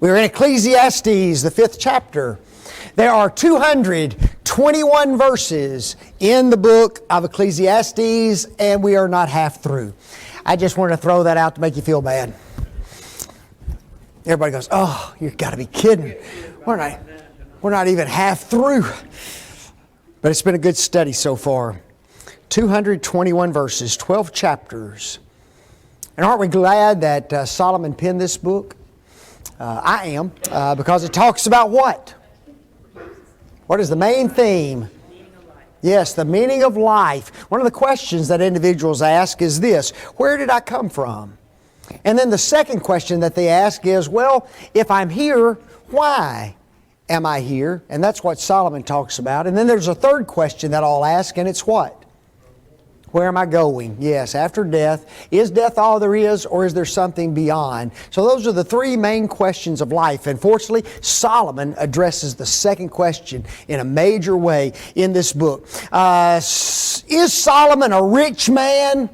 We're in Ecclesiastes, the 5th chapter. There are 221 verses in the book of Ecclesiastes, and we are not half through. I just wanted to throw that out to make you feel bad. Everybody goes, "Oh, you've got to be kidding. We're not even half through." But it's been a good study so far. 221 verses, 12 chapters. And aren't we glad that Solomon penned this book? I am, because it talks about what? What is the main theme? Yes, the meaning of life. One of the questions that individuals ask is this: where did I come from? And then the second question that they ask is, well, if I'm here, why am I here? And that's what Solomon talks about. And then there's a third question that I'll ask, and it's what? Where am I going? Yes, after death. Is death all there is, or is there something beyond? So those are the three main questions of life. And fortunately, Solomon addresses the second question in a major way in this book. Is Solomon a rich man?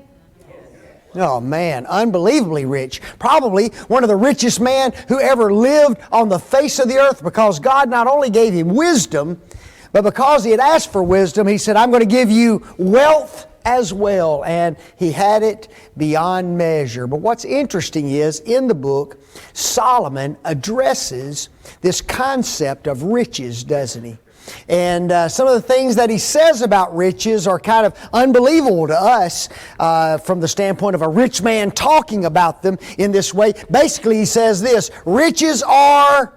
Oh man, unbelievably rich. Probably one of the richest men who ever lived on the face of the earth, because God not only gave him wisdom, but because he had asked for wisdom, he said, "I'm going to give you wealth as well." And he had it beyond measure. But what's interesting is, in the book, Solomon addresses this concept of riches, doesn't he? And some of the things that he says about riches are kind of unbelievable to us from the standpoint of a rich man talking about them in this way. Basically, he says this: riches are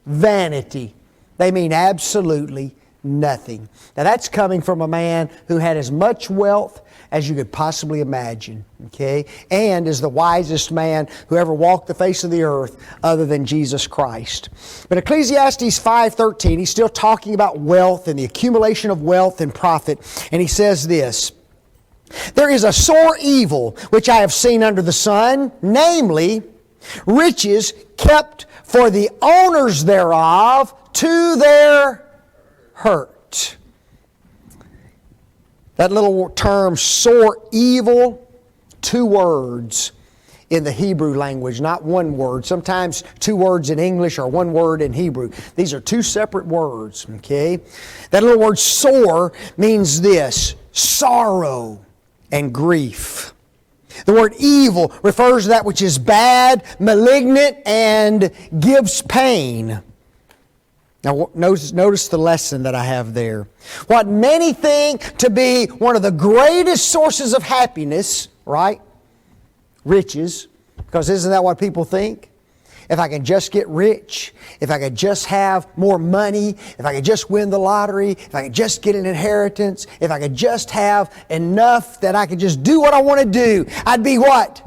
vanity. They mean absolutely nothing. Now that's coming from a man who had as much wealth as you could possibly imagine, okay? And is the wisest man who ever walked the face of the earth other than Jesus Christ. But Ecclesiastes 5:13, he's still talking about wealth and the accumulation of wealth and profit. And he says this: "There is a sore evil which I have seen under the sun, namely, riches kept for the owners thereof to their hurt." That little term, sore evil, two words in the Hebrew language, not one word. Sometimes two words in English or one word in Hebrew. These are two separate words, okay? That little word sore means this: sorrow and grief. The word evil refers to that which is bad, malignant, and gives pain. Now notice the lesson that I have there. What many think to be one of the greatest sources of happiness, right? Riches. Because isn't that what people think? If I can just get rich, if I could just have more money, if I could just win the lottery, if I could just get an inheritance, if I could just have enough that I could just do what I want to do, I'd be what?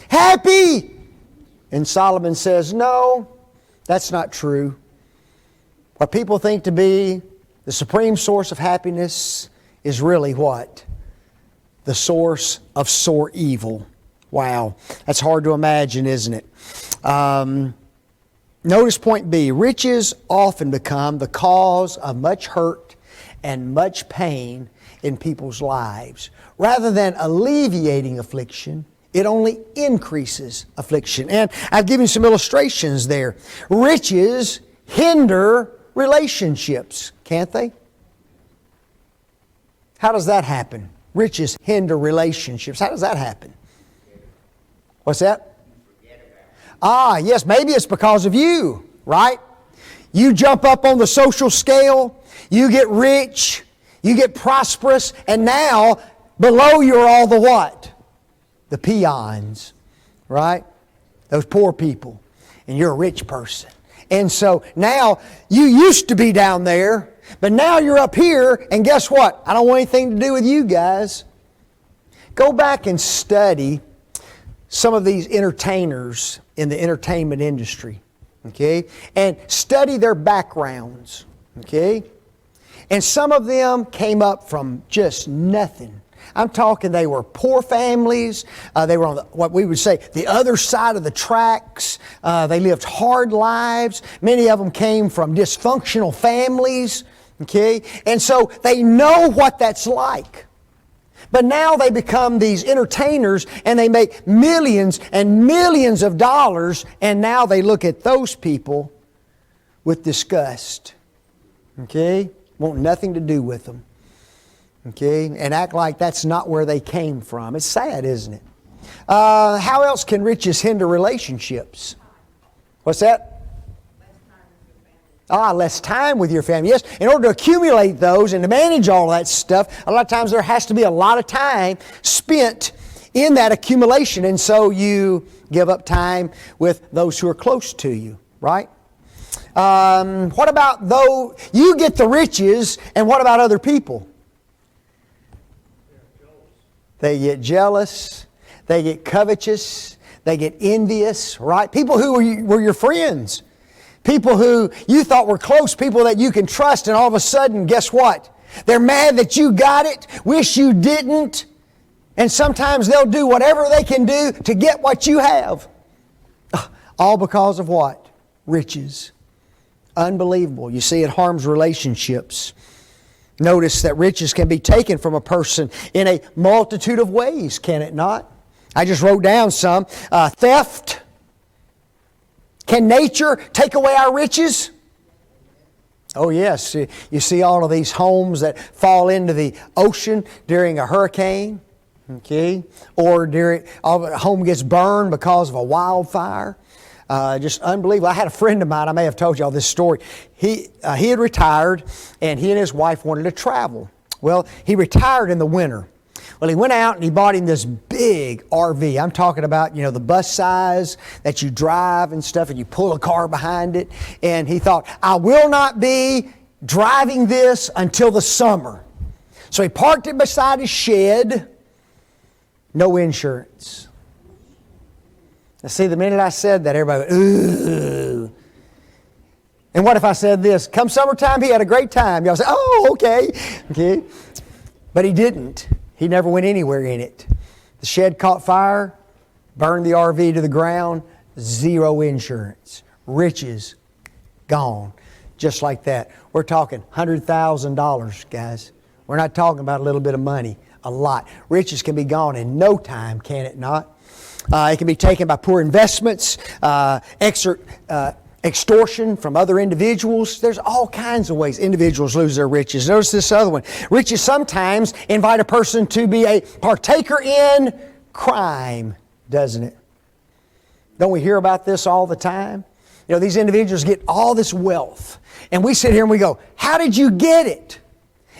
Happy! And Solomon says, no, that's not true. What people think to be the supreme source of happiness is really what? The source of sore evil. Wow, that's hard to imagine, isn't it? Notice point B. Riches often become the cause of much hurt and much pain in people's lives. Rather than alleviating affliction, it only increases affliction. And I've given some illustrations there. Riches hinder relationships, can't they? How does that happen? Riches hinder relationships. How does that happen? What's that? Yes, maybe it's because of you, right? You jump up on the social scale, you get rich, you get prosperous, and now below you are all the what? The peons, right? Those poor people. And you're a rich person. And so now, you used to be down there, but now you're up here, and guess what? I don't want anything to do with you guys. Go back and study some of these entertainers in the entertainment industry, okay? And study their backgrounds, okay? And some of them came up from just nothing. I'm talking they were poor families. They were on what we would say the other side of the tracks. They lived hard lives. Many of them came from dysfunctional families. Okay? And so they know what that's like. But now they become these entertainers and they make millions and millions of dollars, and now they look at those people with disgust. Okay? Want nothing to do with them. Okay? And act like that's not where they came from. It's sad, isn't it? How else can riches hinder relationships? What's that? Less time with your family. Yes, in order to accumulate those and to manage all that stuff, a lot of times there has to be a lot of time spent in that accumulation. And so you give up time with those who are close to you, right? What about though you get the riches, and what about other people? They get jealous. They get covetous. They get envious, right? People who were your friends. People who you thought were close, people that you can trust, and all of a sudden, guess what? They're mad that you got it, wish you didn't, and sometimes they'll do whatever they can do to get what you have. All because of what? Riches. Unbelievable. You see, it harms relationships. Notice that riches can be taken from a person in a multitude of ways, can it not? I just wrote down some. Theft. Can nature take away our riches? Oh yes. You see all of these homes that fall into the ocean during a hurricane. Okay. Or a home gets burned because of a wildfire. Just unbelievable. I had a friend of mine, I may have told you all this story. He had retired, and he and his wife wanted to travel. Well, he retired in the winter. Well, he went out and he bought him this big RV. I'm talking about, the bus size that you drive and stuff, and you pull a car behind it. And he thought, I will not be driving this until the summer. So he parked it beside his shed. No insurance. Now see, the minute I said that, everybody went, ooh. And what if I said this? Come summertime, he had a great time. Y'all say, oh, okay. But he didn't. He never went anywhere in it. The shed caught fire, burned the RV to the ground, zero insurance. Riches gone. Just like that. We're talking $100,000, guys. We're not talking about a little bit of money. A lot. Riches can be gone in no time, can it not? It can be taken by poor investments, extortion from other individuals. There's all kinds of ways individuals lose their riches. Notice this other one. Riches sometimes invite a person to be a partaker in crime, doesn't it? Don't we hear about this all the time? These individuals get all this wealth, and we sit here and we go, how did you get it?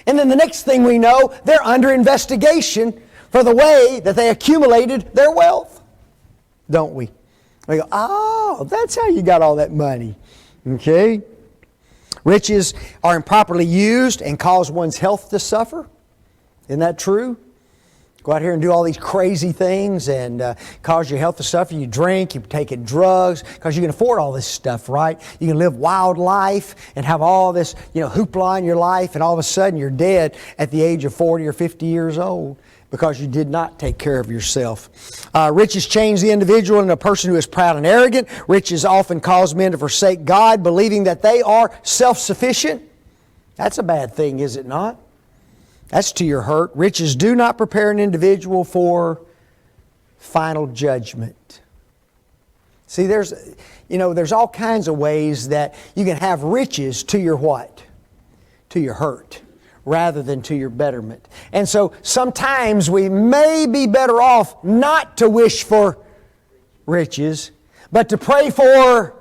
And then the next thing we know, they're under investigation for the way that they accumulated their wealth. Don't we? We go, oh, that's how you got all that money. Okay? Riches are improperly used and cause one's health to suffer. Isn't that true? Go out here and do all these crazy things and cause your health to suffer. You drink, you're taking drugs, because you can afford all this stuff, right? You can live wild life and have all this, hoopla in your life, and all of a sudden you're dead at the age of 40 or 50 years old because you did not take care of yourself. Riches change the individual into a person who is proud and arrogant. Riches often cause men to forsake God, believing that they are self-sufficient. That's a bad thing, is it not? That's to your hurt. Riches do not prepare an individual for final judgment. See, there's all kinds of ways that you can have riches to your what? To your hurt, rather than to your betterment. And so sometimes we may be better off not to wish for riches, but to pray for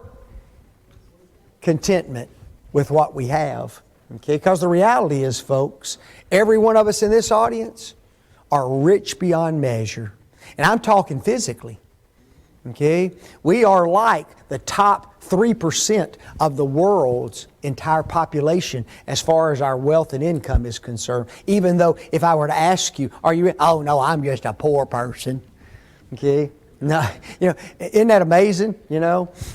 contentment with what we have. Okay, because the reality is, folks, every one of us in this audience are rich beyond measure. And I'm talking physically. Okay? We are like the top 3% of the world's entire population as far as our wealth and income is concerned. Even though if I were to ask you, are you, oh no, I'm just a poor person. Okay? No, isn't that amazing,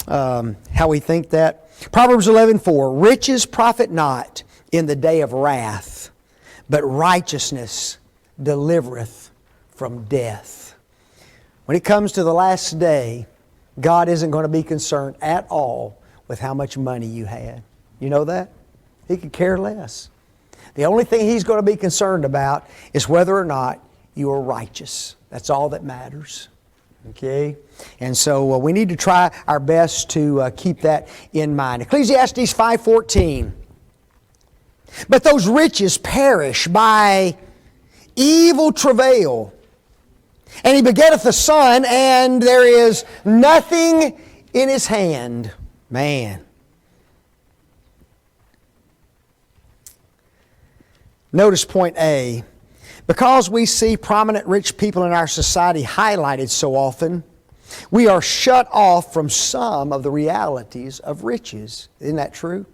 how we think that? Proverbs 11:4, riches profit not in the day of wrath, but righteousness delivereth from death. When it comes to the last day, God isn't going to be concerned at all with how much money you had. You know that? He could care less. The only thing He's going to be concerned about is whether or not you are righteous. That's all that matters. Okay? And so we need to try our best to keep that in mind. Ecclesiastes 5:14. But those riches perish by evil travail. And he begetteth a son, and there is nothing in his hand. Man. Notice point A. Because we see prominent rich people in our society highlighted so often, we are shut off from some of the realities of riches. Isn't that true?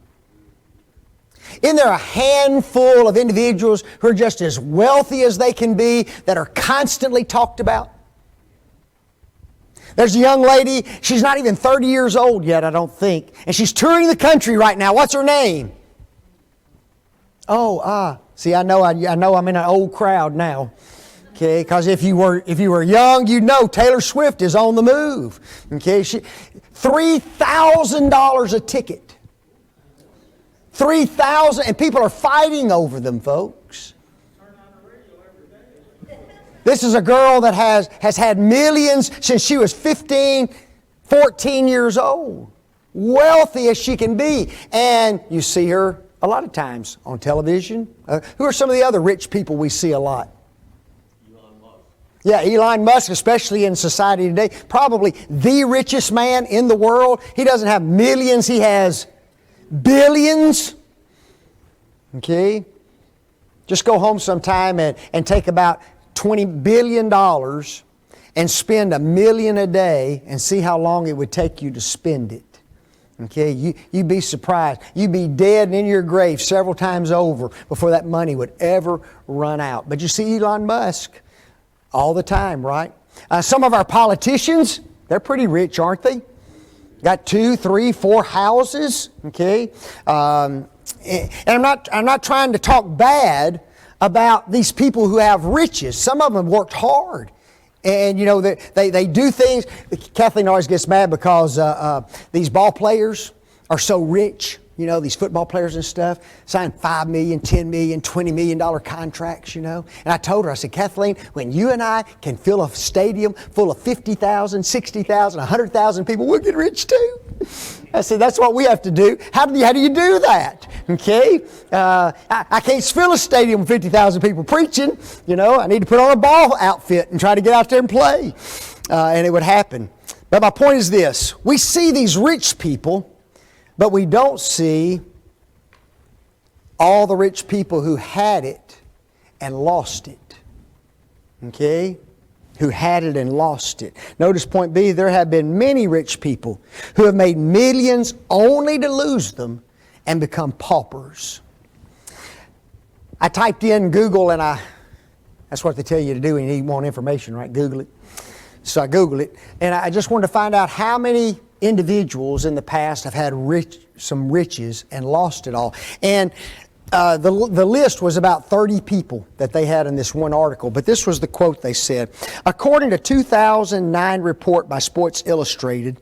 Isn't there a handful of individuals who are just as wealthy as they can be that are constantly talked about? There's a young lady, she's not even 30 years old yet, I don't think, and she's touring the country right now. What's her name? See, I know I'm in an old crowd now. Okay, because if you were young, you'd know Taylor Swift is on the move. Okay, $3,000 a ticket. $3,000, and people are fighting over them, folks. This is a girl that has had millions since she was 15, 14 years old. Wealthy as she can be. And you see her a lot of times on television. Who are some of the other rich people we see a lot? Elon Musk. Yeah, Elon Musk, especially in society today. Probably the richest man in the world. He doesn't have millions, he has billions. Okay? Just go home sometime and take about $20 billion and spend $1 million a day and see how long it would take you to spend it. Okay? You'd be surprised. You'd be dead and in your grave several times over before that money would ever run out. But you see Elon Musk all the time, right? Some of our politicians, they're pretty rich, aren't they? Got 2, 3, 4 houses, okay? And I'm not trying to talk bad about these people who have riches. Some of them worked hard. And, you know, they do things. Kathleen always gets mad because these ball players are so rich. You know, these football players and stuff sign $5 million, $10 million, $20 million contracts, you know. And I told her, I said, Kathleen, when you and I can fill a stadium full of 50,000, 60,000, 100,000 people, we'll get rich too. I said, that's what we have to do. How do you do that? Okay? I can't fill a stadium with 50,000 people preaching. You know, I need to put on a ball outfit and try to get out there and play. And it would happen. But my point is this. We see these rich people, but we don't see all the rich people who had it and lost it. Okay? Who had it and lost it. Notice point B, there have been many rich people who have made millions only to lose them and become paupers. I typed in Google and that's what they tell you to do when you want information, right? Google it. So I Googled it and I just wanted to find out how many individuals in the past have had some riches and lost it all. And the list was about 30 people that they had in this one article. But this was the quote they said. According to a 2009 report by Sports Illustrated,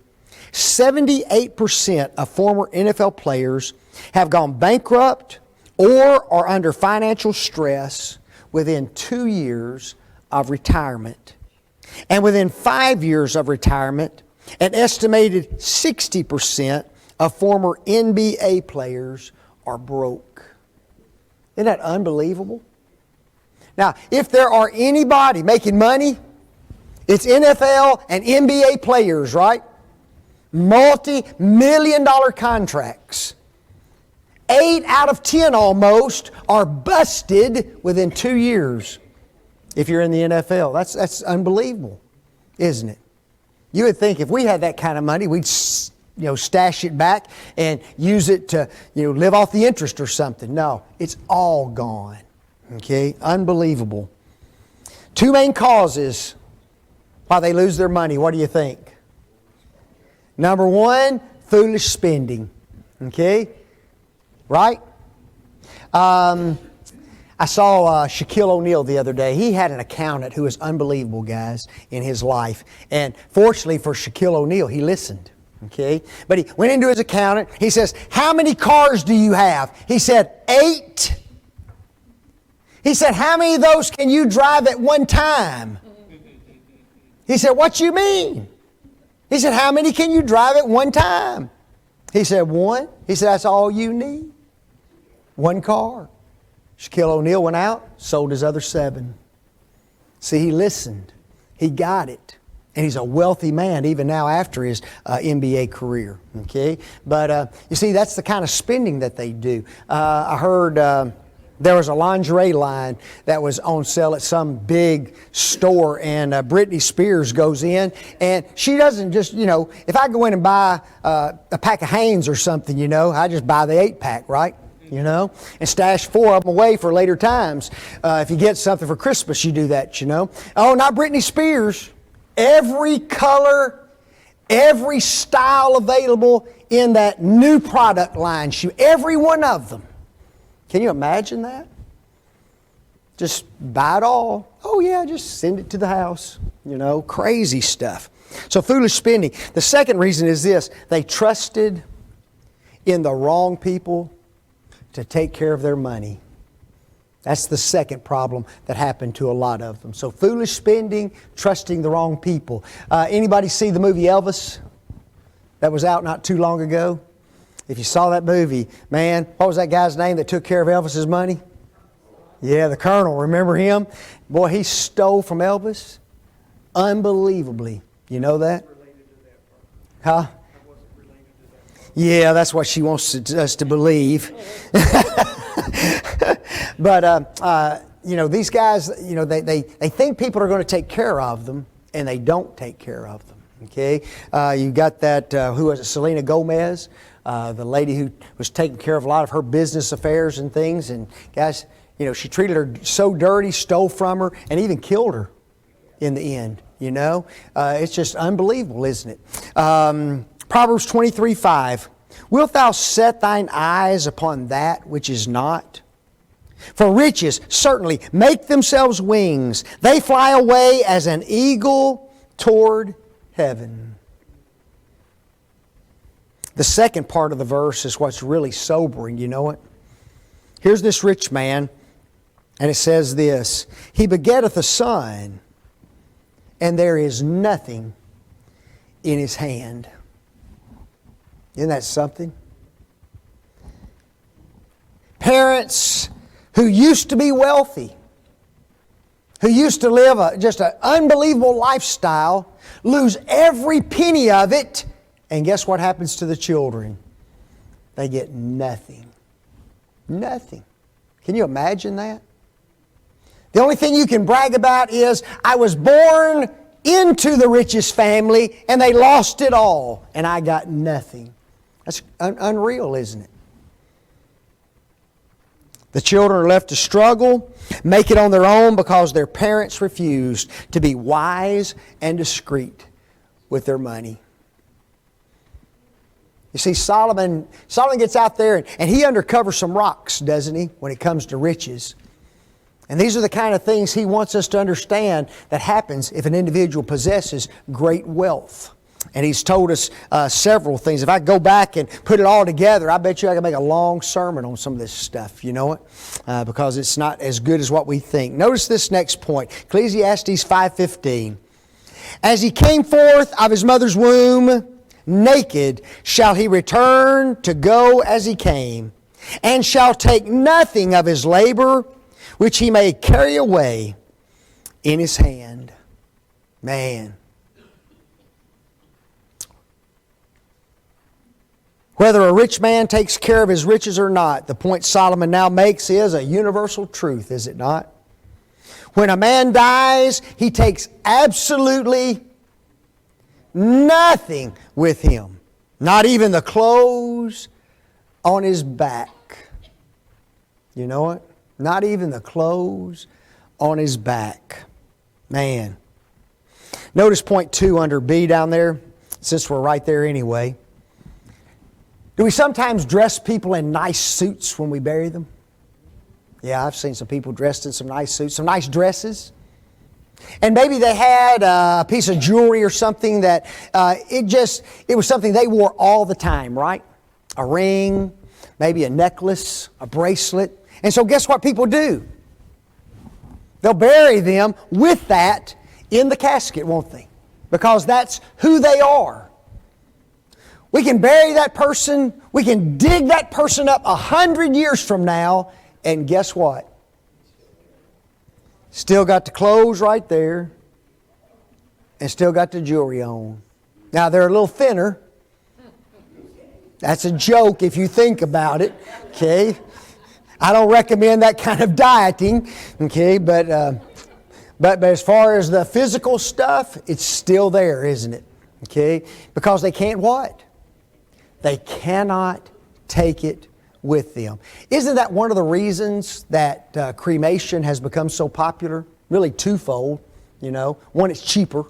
78% of former NFL players have gone bankrupt or are under financial stress within 2 years of retirement. And within 5 years of retirement, an estimated 60% of former NBA players are broke. Isn't that unbelievable? Now, if there are anybody making money, it's NFL and NBA players, right? Multi-million-dollar contracts. 8 out of 10 almost are busted within 2 years if you're in the NFL. That's unbelievable, isn't it? You would think if we had that kind of money, we'd stash it back and use it to live off the interest or something. No, it's all gone. Okay, unbelievable. 2 main causes why they lose their money. What do you think? Number 1, foolish spending. Okay, right? I saw Shaquille O'Neal the other day. He had an accountant who was unbelievable, guys, in his life. And fortunately for Shaquille O'Neal, he listened. Okay? But he went into his accountant. He says, how many cars do you have? He said, 8. He said, how many of those can you drive at one time? He said, what you mean? He said, how many can you drive at one time? He said, one. He said, that's all you need. One car. Shaquille O'Neal went out, sold his other 7. See, he listened. He got it. And he's a wealthy man even now after his NBA career. Okay? But you see, that's the kind of spending that they do. I heard there was a lingerie line that was on sale at some big store, and Britney Spears goes in, and she doesn't just, if I go in and buy a pack of Hanes or something, I just buy the 8-pack, right? And stash 4 of them away for later times. If you get something for Christmas, you do that, Oh, not Britney Spears. Every color, every style available in that new product line, every one of them. Can you imagine that? Just buy it all. Oh yeah, just send it to the house. Crazy stuff. So foolish spending. The second reason is this: they trusted in the wrong people to take care of their money. That's the second problem that happened to a lot of them. So foolish spending, trusting the wrong people. Anybody see the movie Elvis? That was out not too long ago. If you saw that movie, man, what was that guy's name that took care of Elvis's money? Yeah, the Colonel. Remember him? Boy, he stole from Elvis unbelievably. You know that? Huh? Yeah, that's what she wants us to believe. But, these guys, they think people are going to take care of them, and they don't take care of them. Okay? You got that, who was it, Selena Gomez? The lady who was taking care of a lot of her business affairs and things. And guys, she treated her so dirty, stole from her, and even killed her in the end. It's just unbelievable, isn't it? Proverbs 23:5. Wilt thou set thine eyes upon that which is not? For riches certainly make themselves wings. They fly away as an eagle toward heaven. The second part of the verse is what's really sobering. You know it? Here's this rich man, and it says this: He begetteth a son, and there is nothing in his hand. Isn't that something? Parents who used to be wealthy, who used to live just an unbelievable lifestyle, lose every penny of it. And guess what happens to the children? They get nothing. Nothing. Can you imagine that? The only thing you can brag about is, I was born into the richest family and they lost it all and I got nothing. That's unreal, isn't it? The children are left to struggle, make it on their own because their parents refused to be wise and discreet with their money. You see, Solomon gets out there and he undercovers some rocks, doesn't he, when it comes to riches. And these are the kind of things he wants us to understand that happens if an individual possesses great wealth. And he's told us several things. If I go back and put it all together, I bet you I can make a long sermon on some of this stuff, you know it? Because it's not as good as what we think. Notice this next point, Ecclesiastes 5:15. As he came forth of his mother's womb, naked shall he return to go as he came, and shall take nothing of his labor, which he may carry away in his hand. Man. Whether a rich man takes care of his riches or not, the point Solomon now makes is a universal truth, is it not? When a man dies, he takes absolutely nothing with him. Not even the clothes on his back. You know it? Not even the clothes on his back. Man. Notice point 2 under B down there, since we're right there anyway. Do we sometimes dress people in nice suits when we bury them? Yeah, I've seen some people dressed in some nice suits, some nice dresses. And maybe they had a piece of jewelry or something that it was something they wore all the time, right? A ring, maybe a necklace, a bracelet. And so guess what people do? They'll bury them with that in the casket, won't they? Because that's who they are. We can bury that person, we can dig that person up 100 years from now, and guess what? Still got the clothes right there, and still got the jewelry on. Now they're a little thinner. That's a joke if you think about it, okay? I don't recommend that kind of dieting, okay? But as far as the physical stuff, it's still there, isn't it? Okay? Because they can't what? They cannot take it with them. Isn't that one of the reasons that cremation has become so popular? Really twofold, you know. One, it's cheaper,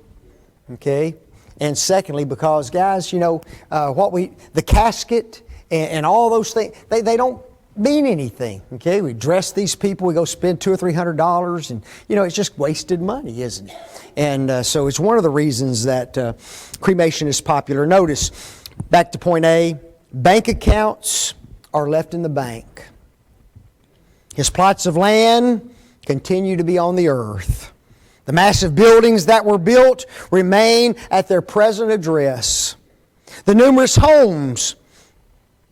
okay? And secondly, because guys, you know, the casket and all those things, they don't mean anything, okay? We dress these people, we go spend $200 or $300, and you know, it's just wasted money, isn't it? And so it's one of the reasons that cremation is popular. Notice, back to point A, bank accounts are left in the bank. His plots of land continue to be on the earth. The massive buildings that were built remain at their present address. The numerous homes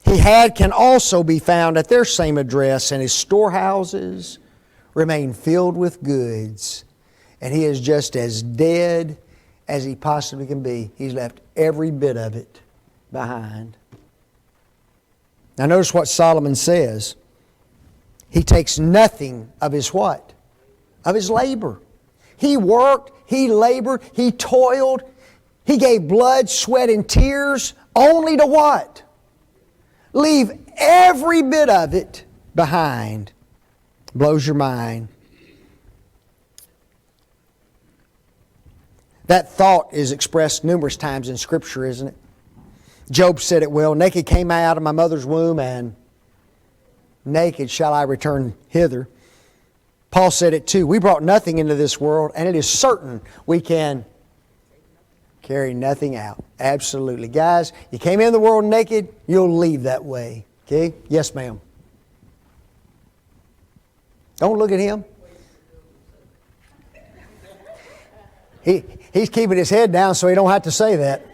he had can also be found at their same address, and his storehouses remain filled with goods. And he is just as dead as he possibly can be. He's left every bit of it behind. Now notice what Solomon says. He takes nothing of his what? Of his labor. He worked, he labored, he toiled, he gave blood, sweat, and tears only to what? Leave every bit of it behind. Blows your mind. That thought is expressed numerous times in Scripture, isn't it? Job said it well, naked came I out of my mother's womb, and naked shall I return hither. Paul said it too. We brought nothing into this world, and it is certain we can carry nothing out. Absolutely. Guys, you came in the world naked, you'll leave that way. Okay? Yes, ma'am. Don't look at him. He's keeping his head down so he don't have to say that.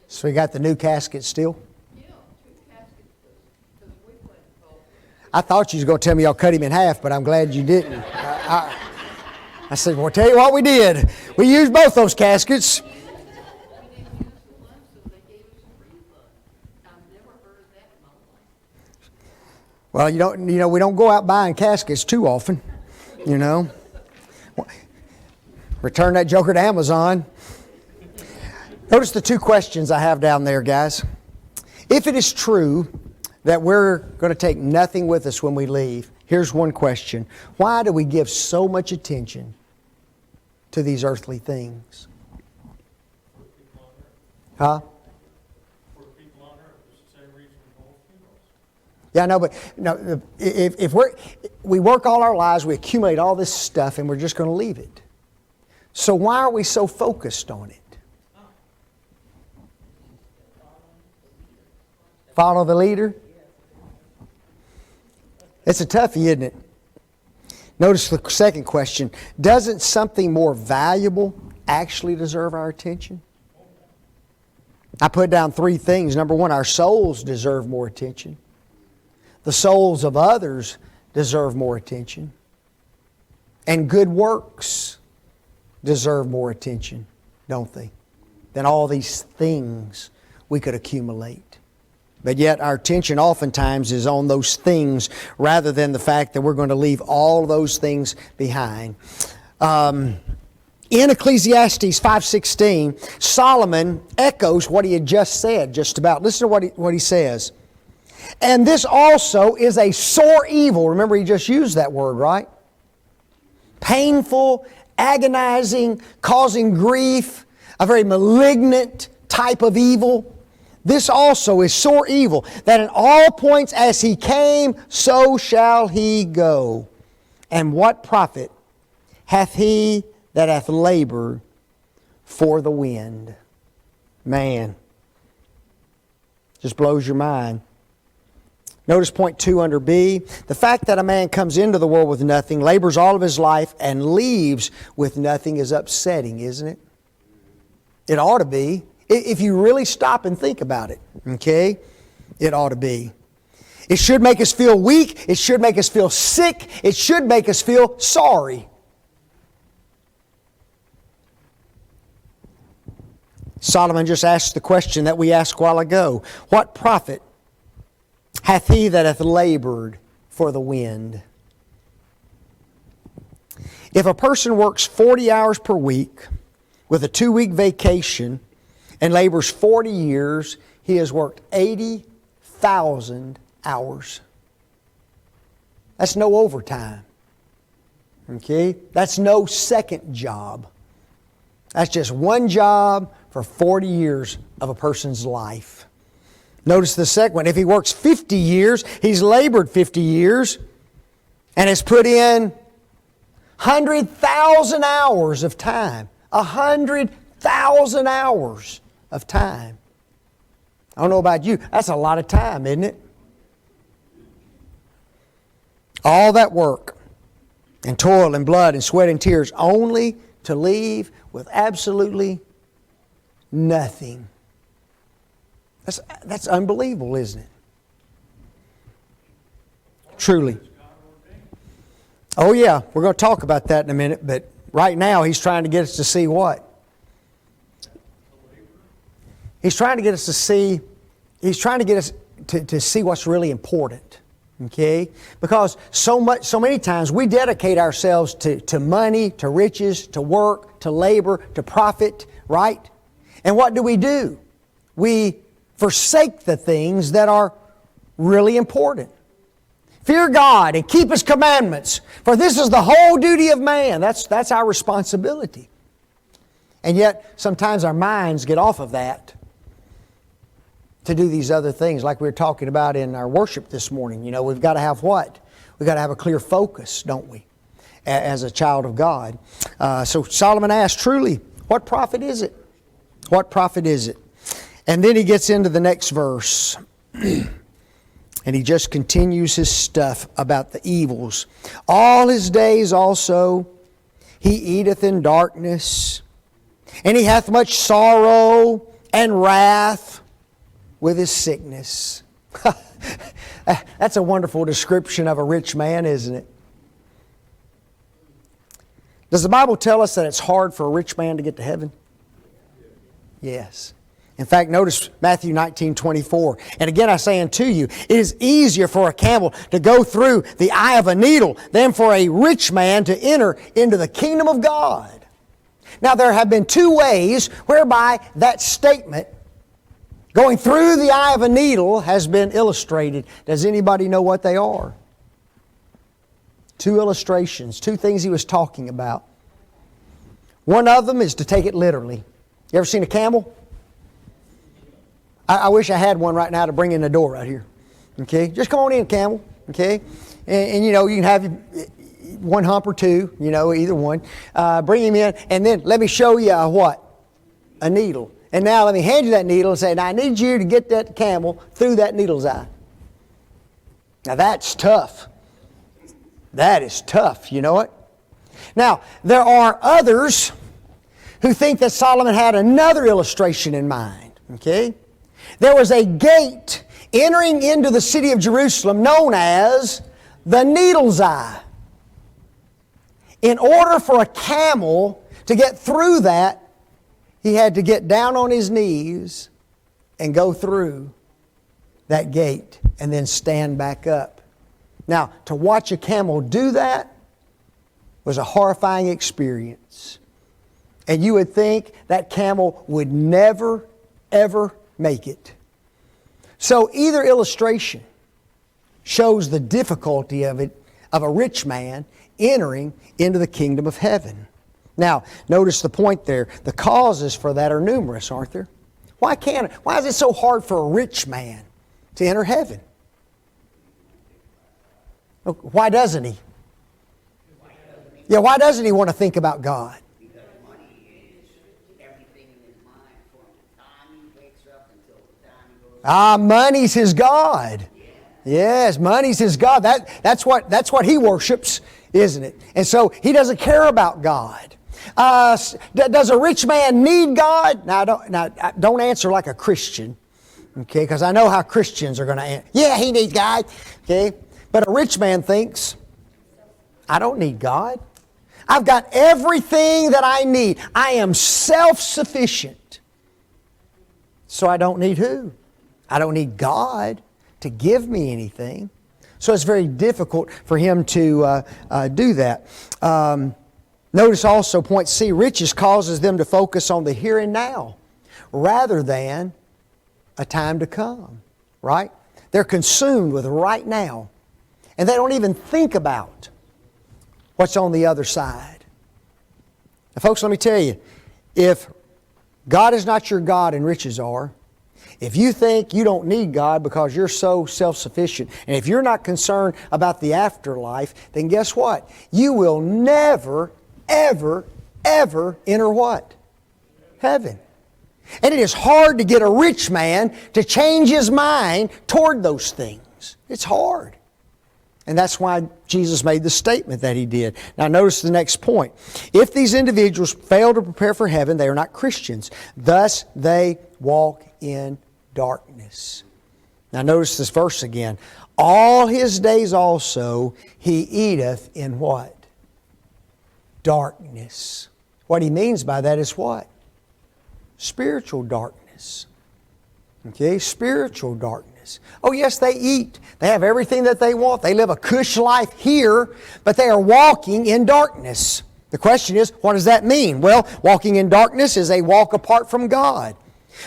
So you got the new casket still? Yeah, 2 caskets, because we went and bought. I thought you was going to tell me y'all cut him in half, but I'm glad you didn't. I said, well, tell you what we did. We used both those caskets. We didn't use the one, so they gave us a refund. I've never heard of that in my life. Well, we don't go out buying caskets too often, you know. Return that joker to Amazon. Notice the 2 questions I have down there, guys. If it is true that we're going to take nothing with us when we leave, here's one question. Why do we give so much attention to these earthly things? Huh? For people on earth, it's the same reason we hold funerals. Yeah, no, but no, if we work all our lives, we accumulate all this stuff, and we're just going to leave it. So why are we so focused on it? Follow the leader? It's a toughie, isn't it? Notice the second question. Doesn't something more valuable actually deserve our attention? I put down 3 things. Number 1, our souls deserve more attention. The souls of others deserve more attention. And good works deserve more attention, don't they? Than all these things we could accumulate. But yet our attention oftentimes is on those things rather than the fact that we're going to leave all those things behind. In Ecclesiastes 5:16, Solomon echoes what he had just said, just about. Listen to what he says. And this also is a sore evil. Remember, he just used that word, right? Painful, agonizing, causing grief, a very malignant type of evil. This also is sore evil, that in all points as he came, so shall he go. And what profit hath he that hath labored for the wind? Man, just blows your mind. Notice point 2 under B. The fact that a man comes into the world with nothing, labors all of his life, and leaves with nothing is upsetting, isn't it? It ought to be. If you really stop and think about it, okay? It ought to be. It should make us feel weak. It should make us feel sick. It should make us feel sorry. Solomon just asked the question that we asked a while ago. What profit hath he that hath labored for the wind? If a person works 40 hours per week with a 2-week vacation and labors 40 years, he has worked 80,000 hours. That's no overtime. Okay? That's no second job. That's just one job for 40 years of a person's life. Notice the second one. If he works 50 years, he's labored 50 years and has put in 100,000 hours of time. 100,000 hours of time. I don't know about you. That's a lot of time, isn't it? All that work and toil and blood and sweat and tears only to leave with absolutely nothing. That's unbelievable, isn't it? Truly. Oh yeah, we're going to talk about that in a minute, but right now he's trying to get us to see what? He's trying to get us to see, he's trying to get us to see what's really important. Okay? Because so many times we dedicate ourselves to money, to riches, to work, to labor, to profit, right? And what do? We forsake the things that are really important. Fear God and keep His commandments, for this is the whole duty of man. That's our responsibility. And yet, sometimes our minds get off of that to do these other things, like we were talking about in our worship this morning. You know, we've got to have what? We've got to have a clear focus, don't we, as a child of God. So Solomon asked, truly, what profit is it? What profit is it? And then he gets into the next verse. And he just continues his stuff about the evils. All his days also he eateth in darkness, and he hath much sorrow and wrath with his sickness. That's a wonderful description of a rich man, isn't it? Does the Bible tell us that it's hard for a rich man to get to heaven? Yes. In fact, notice Matthew 19:24. And again I say unto you, it is easier for a camel to go through the eye of a needle than for a rich man to enter into the kingdom of God. Now there have been two ways whereby that statement Going through the eye of a needle has been illustrated. Does anybody know what they are? Two illustrations, two things he was talking about. One of them is to take it literally. You ever seen a camel? I wish I had one right now to bring in the door right here. Okay, just come on in, camel. Okay, and you know, you can have one hump or two, you know, either one. Bring him in, and then let me show you what? A needle. And now let me hand you that needle and say, now I need you to get that camel through that needle's eye. Now that's tough. That is tough, you know it? Now, there are others who think that Solomon had another illustration in mind. Okay? There was a gate entering into the city of Jerusalem known as the needle's eye. In order for a camel to get through that, he had to get down on his knees and go through that gate and then stand back up. Now, to watch a camel do that was a horrifying experience. And you would think that camel would never, ever make it. So either illustration shows the difficulty of a rich man entering into the kingdom of heaven. Now, notice the point there. The causes for that are numerous, aren't there? Why is it so hard for a rich man to enter heaven? Why doesn't he? Yeah, why doesn't he want to think about God? Because money is everything in his mind from the time he wakes up until the time he goes. Money's his God. Yes, money's his God. That's what he worships, isn't it? And so he doesn't care about God. Does a rich man need God? Now, don't answer like a Christian, okay? Because I know how Christians are going to answer. Yeah, he needs God, okay? But a rich man thinks, I don't need God. I've got everything that I need. I am self-sufficient. So I don't need who? I don't need God to give me anything. So it's very difficult for him to do that. Notice also, point C, riches causes them to focus on the here and now rather than a time to come, right? They're consumed with right now. And they don't even think about what's on the other side. Now, folks, let me tell you, if God is not your God and riches are, if you think you don't need God because you're so self-sufficient, and if you're not concerned about the afterlife, then guess what? You will never, ever, ever enter what? Heaven. And it is hard to get a rich man to change his mind toward those things. It's hard. And that's why Jesus made the statement that He did. Now notice the next point. If these individuals fail to prepare for heaven, they are not Christians. Thus they walk in darkness. Now notice this verse again. All his days also he eateth in what? Darkness. What he means by that is what? Spiritual darkness. Okay, spiritual darkness. Oh yes, they eat. They have everything that they want. They live a cush life here, but they are walking in darkness. The question is, what does that mean? Well, walking in darkness is a walk apart from God.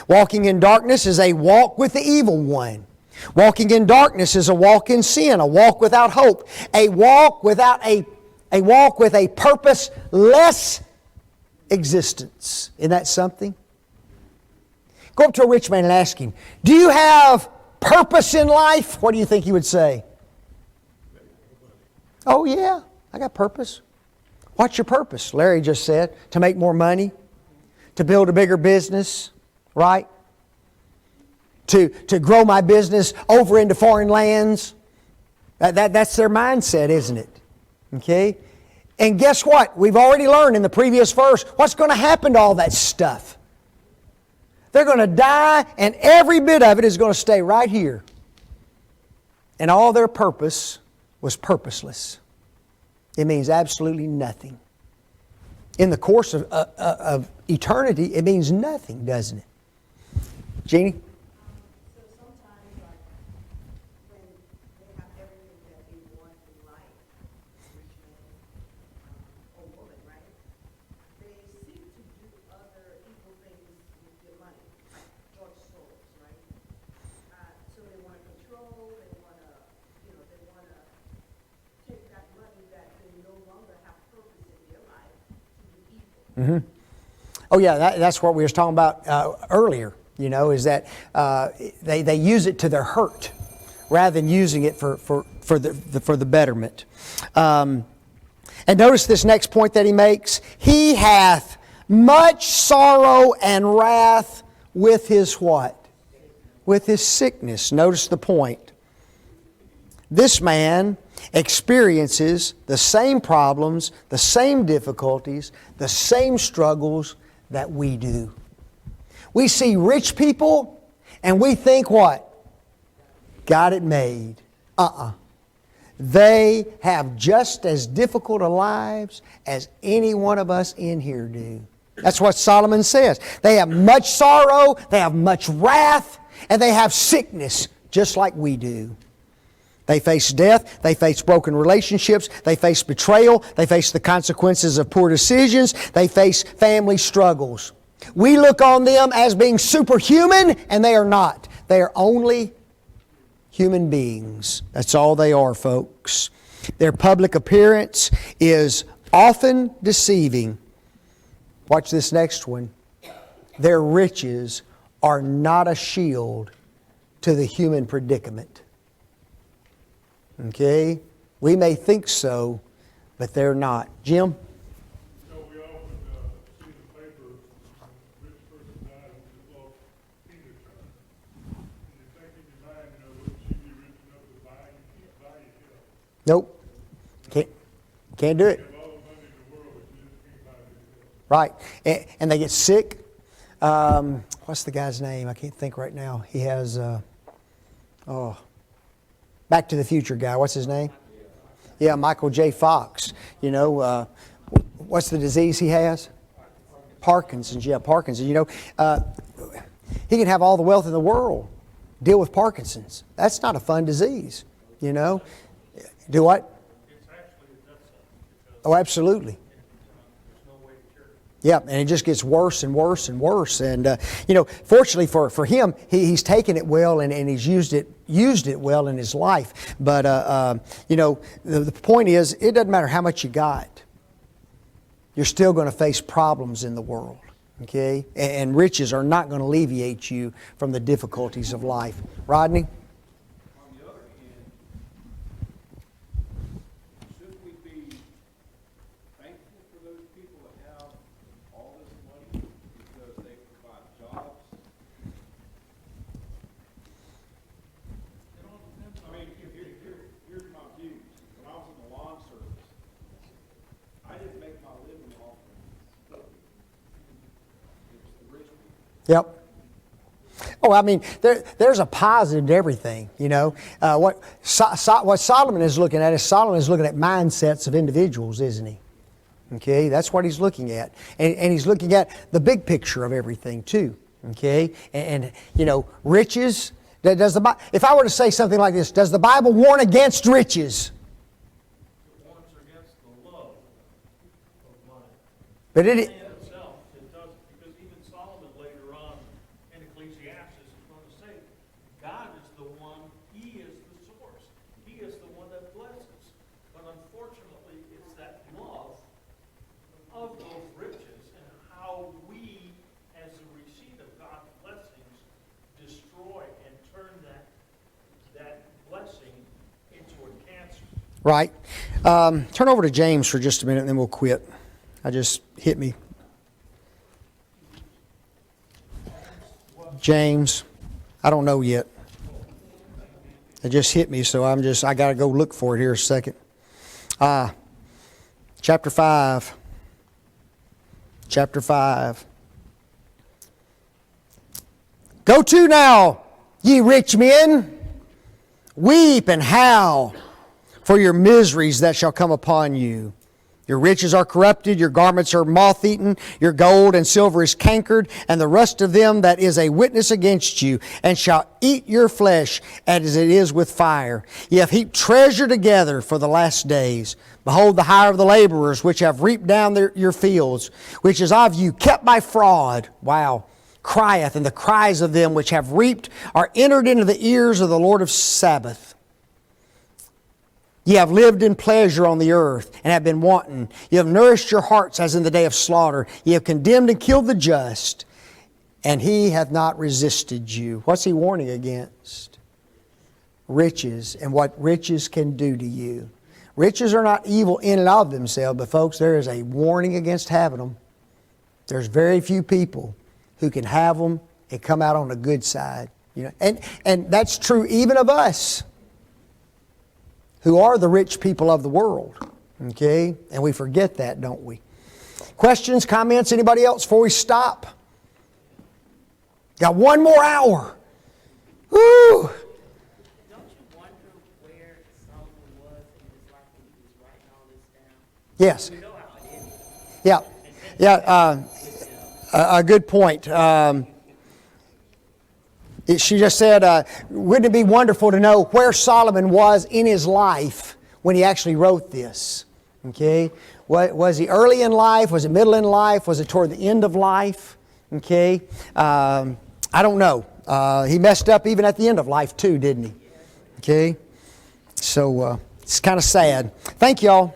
Walking in darkness is a walk with the evil one. Walking in darkness is a walk in sin, a walk without hope, a walk without a walk with a purposeless existence. Isn't that something? Go up to a rich man and ask him, do you have purpose in life? What do you think he would say? Oh yeah, I got purpose. What's your purpose? Larry just said, to make more money, to build a bigger business, right? To grow my business over into foreign lands. That's their mindset, isn't it? Okay? And guess what? We've already learned in the previous verse what's going to happen to all that stuff. They're going to die, and every bit of it is going to stay right here. And all their purpose was purposeless. It means absolutely nothing. In the course of eternity, it means nothing, doesn't it? Jeannie? So sometimes, like, when they have everything that they want in life, rich man or woman, right? They seek to do other evil things with their money, like drugstores, right? Oh yeah, that's what we was talking about earlier. You know, is that they use it to their hurt rather than using it for the betterment. And notice this next point that he makes: he hath much sorrow and wrath with his what? With his sickness. Notice the point. This man experiences the same problems, the same difficulties, the same struggles that we do. We see rich people and we think what? Got it made. They have just as difficult a lives as any one of us in here do. That's what Solomon says. They have much sorrow, they have much wrath, and they have sickness just like we do. They face death, they face broken relationships, they face betrayal, they face the consequences of poor decisions, they face family struggles. We look on them as being superhuman, and they are not. They are only human beings. That's all they are, folks. Their public appearance is often deceiving. Watch this next one. Their riches are not a shield to the human predicament. Okay? We may think so, but they're not. Jim? So we often see in the paper, a rich person died and just lost finger turn. And you think in your mind, would she be rich enough to buy you help? Nope. Can't do it. You have all the money in the world, but you just can't buy you help. Right. And they get sick. What's the guy's name? I can't think right now. He has, Back to the Future guy. What's his name? Yeah, Michael J. Fox. What's the disease he has? Parkinson's. Yeah, Parkinson's. He can have all the wealth in the world, deal with Parkinson's. That's not a fun disease. Do what? It's actually a death sentence. Oh, absolutely. There's no way to cure it. Yeah, and it just gets worse and worse and worse. And fortunately for him, he's taken it well and he's used it well in his life. But the point is, it doesn't matter how much you got. You're still going to face problems in the world. Okay, and riches are not going to alleviate you from the difficulties of life. Rodney? On the other hand, should we be thankful for those people that have all this money because they provide jobs? I mean, here's my views. When I was in the lawn service, I didn't make my living off of it. It was the rich people. Yep. Oh, I mean, there's a positive to everything, What Solomon is looking at mindsets of individuals, isn't he? Okay, that's what he's looking at. And he's looking at the big picture of everything, too. Okay? And riches. If I were to say something like this, does the Bible warn against riches? It warns against the love of money. But In itself, it does, because even Solomon later on in Ecclesiastes is going to say, God is the one, He is the source. He is the one that blesses. But unfortunately, it's that love of those riches and how we, as a receipt of God's blessings, destroy and turn that blessing into a cancer. Right. Turn over to James for just a minute and then we'll quit. I just hit me. James. I don't know yet. It just hit me, so I got to go look for it here a second. Chapter 5. Chapter 5. Go to now, ye rich men, weep and howl for your miseries that shall come upon you. Your riches are corrupted, your garments are moth-eaten, your gold and silver is cankered, and the rust of them that is a witness against you, and shall eat your flesh as it is with fire. Ye have heaped treasure together for the last days. Behold the hire of the laborers, which have reaped down your fields, which is of you kept by fraud. Wow. Crieth, and the cries of them which have reaped are entered into the ears of the Lord of Sabaoth. Ye have lived in pleasure on the earth, and have been wanton. Ye have nourished your hearts as in the day of slaughter. Ye have condemned and killed the just, and he hath not resisted you. What's he warning against? Riches, and what riches can do to you. Riches are not evil in and of themselves, but folks, there is a warning against having them. There's very few people who can have them and come out on the good side. You know, and that's true even of us, who are the rich people of the world. Okay? And we forget that, don't we? Questions, comments, anybody else before we stop? Got one more hour. Woo! Don't you wonder where Solomon was in his life when he was writing all this down? Yes. We know how it ended. Yeah. A good point. She just said, wouldn't it be wonderful to know where Solomon was in his life when he actually wrote this? Okay? Was he early in life? Was it middle in life? Was it toward the end of life? Okay? I don't know. He messed up even at the end of life too, didn't he? Okay? So it's kind of sad. Thank y'all.